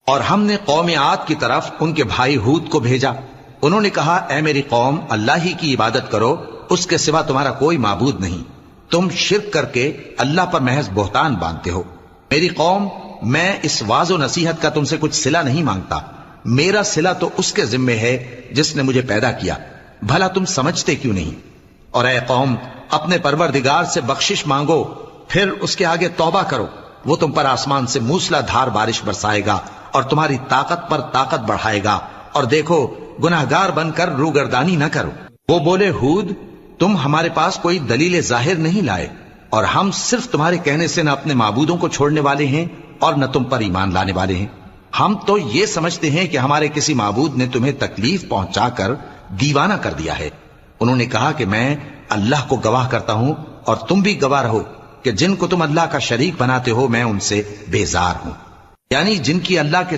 اور ہم نے قوم عاد کی طرف ان کے بھائی ہود کو بھیجا. انہوں نے کہا اے میری قوم اللہ ہی کی عبادت کرو، اس کے سوا تمہارا کوئی معبود نہیں. تم شرک کر کے اللہ پر محض بہتان باندھتے ہو. میری قوم، میں اس واعظ و نصیحت کا تم سے کچھ صلہ نہیں مانگتا. میرا صلہ تو اس کے ذمے ہے جس نے مجھے پیدا کیا. بھلا تم سمجھتے کیوں نہیں؟ اور اے قوم، اپنے پروردگار سے بخشش مانگو، پھر اس کے آگے توبہ کرو. وہ تم پر آسمان سے موسلا دھار بارش برسائے گا اور تمہاری طاقت پر طاقت بڑھائے گا. اور دیکھو گناہگار بن کر روگردانی نہ کرو. وہ بولے ہود، تم ہمارے پاس کوئی دلیل ظاہر نہیں لائے، اور ہم صرف تمہارے کہنے سے نہ اپنے معبودوں کو چھوڑنے والے ہیں اور نہ تم پر ایمان لانے والے ہیں. ہم تو یہ سمجھتے ہیں کہ ہمارے کسی معبود نے تمہیں تکلیف پہنچا کر دیوانہ کر دیا ہے. انہوں نے کہا کہ میں اللہ کو گواہ کرتا ہوں اور تم بھی گواہ رہو کہ جن کو تم اللہ کا شریک بناتے ہو میں ان سے بیزار ہوں، یعنی جن کی اللہ کے